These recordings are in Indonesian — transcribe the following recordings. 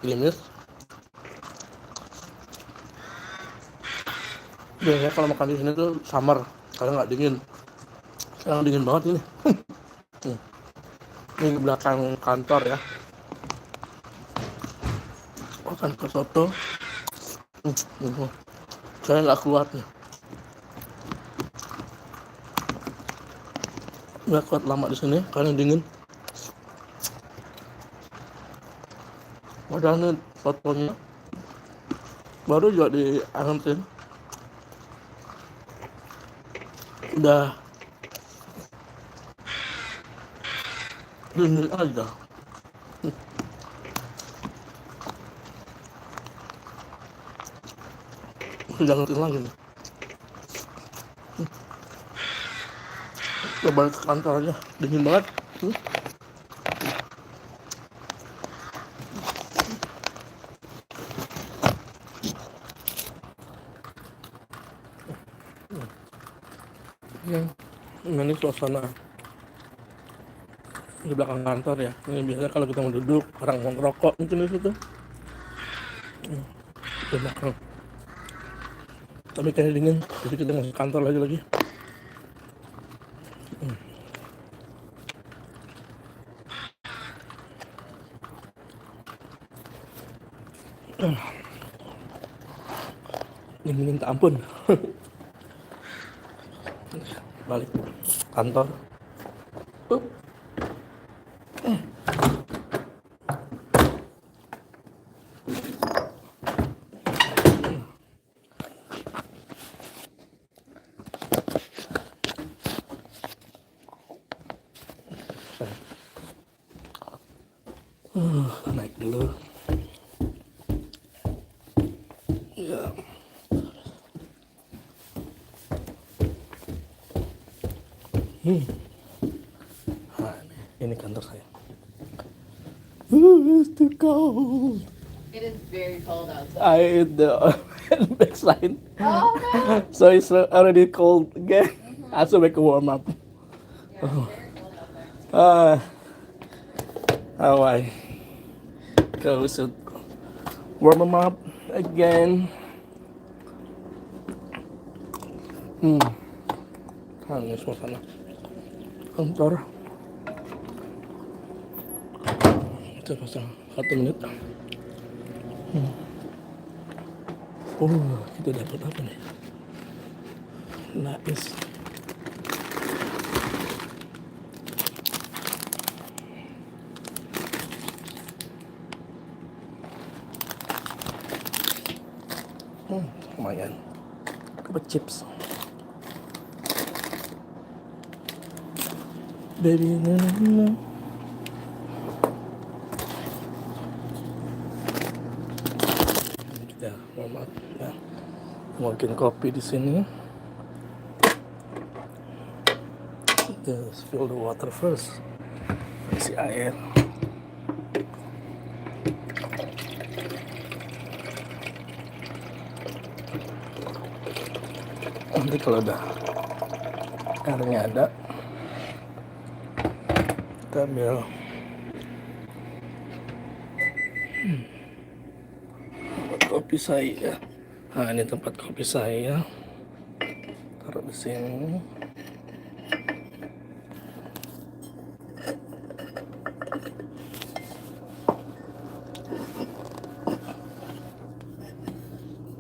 Gerimis. Biasanya kalau makan di sini tuh summer, karena nggak dingin. Sekarang dingin banget ini. Ini di belakang kantor ya. Kantor soto. Saya nggak kuat nih. Nggak kuat lama di sini karena dingin. Padahal nih sotonya baru juga diangetin. Udah dingin aja. Udah ngetin lagi nih. Udah balik ke kantor aja. Dingin banget. Ini suasana di belakang kantor ya. Ini biasanya kalau kita mau duduk, orang mau ngerokok mungkin di situ. Di belakang. Tapi kayaknya dingin, jadi kita masuk kantor lagi. Dingin minta ampun. Balik kantor. Naik dulu. Ya. Nah, ini kantor saya. It's too cold. It is very cold outside. I hit the backslide. Oh no! So it's already cold again. I have to make a warm up. Yeah, it's very cold outside. How I go to warm them up again. Ini suasana kantor. Kita pasang 1 menit. Kita dapat apa nih? Nice. Lumayan. Dapat chips. Baby, no. Kita warm up. Ya. Mungkin kopi di sini. Just fill the water first. Isi air. Nanti kalau udah airnya ada, kita ambil tempat kopi saya. Nah, ini tempat kopi saya. Taruh di sini.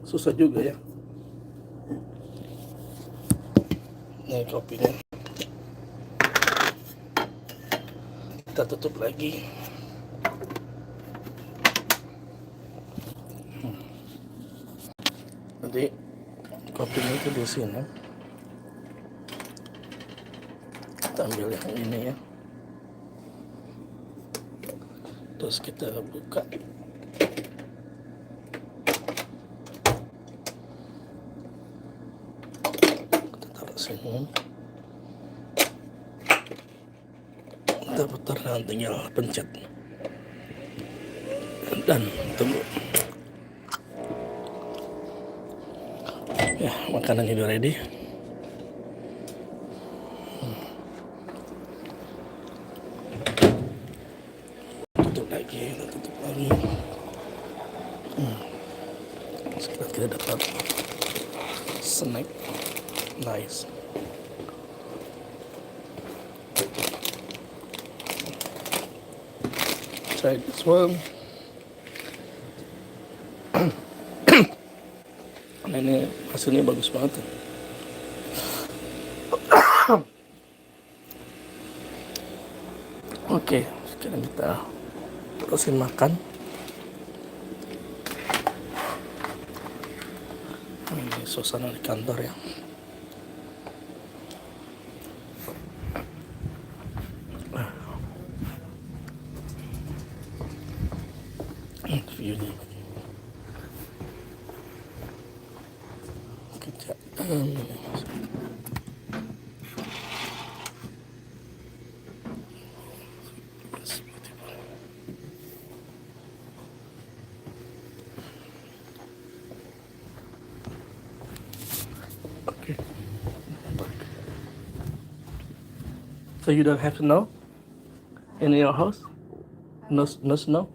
Susah juga ya. Ini kopinya. Kita tutup lagi. Nanti kopinya itu di sini. Kita ambil yang ini ya. Terus kita buka. Kita taruh sini. Kita putar dan tinggal pencet. Dan tunggu. Ya, makanan udah ready. Tutup lagi. lagi. Sekarang kita dapat snack. Nice. Try this one. Nah, ini hasilnya bagus banget. Oke, sekarang kita terusin makan. Ini suasana di kantor ya. View-nya. Kerjaan. Okay. So you don't have snow in your house? No, no snow?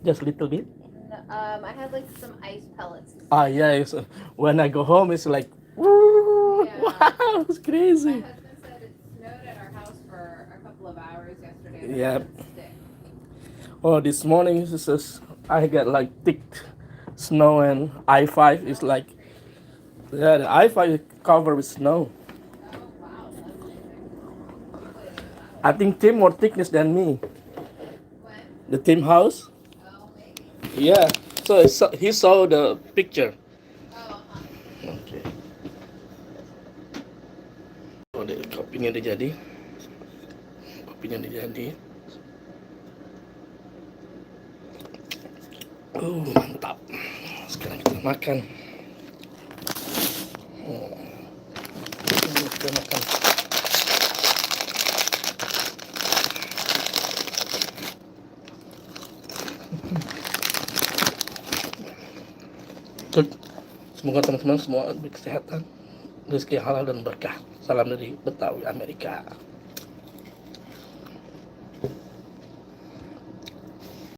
Just a little bit? I had like some ice pellets. Ah, yeah. When I go home, it's like, woo, Yeah. wow, it's My crazy. husband said it snowed at our house for a couple of hours yesterday. Yep. It stick. Oh, this morning I got like thick snow and I-5 is like, yeah, the I-5 is covered with snow. Oh wow, that's amazing. I think Tim more thickness than me. When? The Tim house. Oh maybe. Yeah. So he saw the picture. Oh Oke. Oh, kopinya udah jadi. Kopinya udah jadi. Mantap. Sekarang kita makan. Kita makan. Semoga teman-teman semua berkesehatan, rezeki halal dan berkah. Salam dari Betawi Amerika.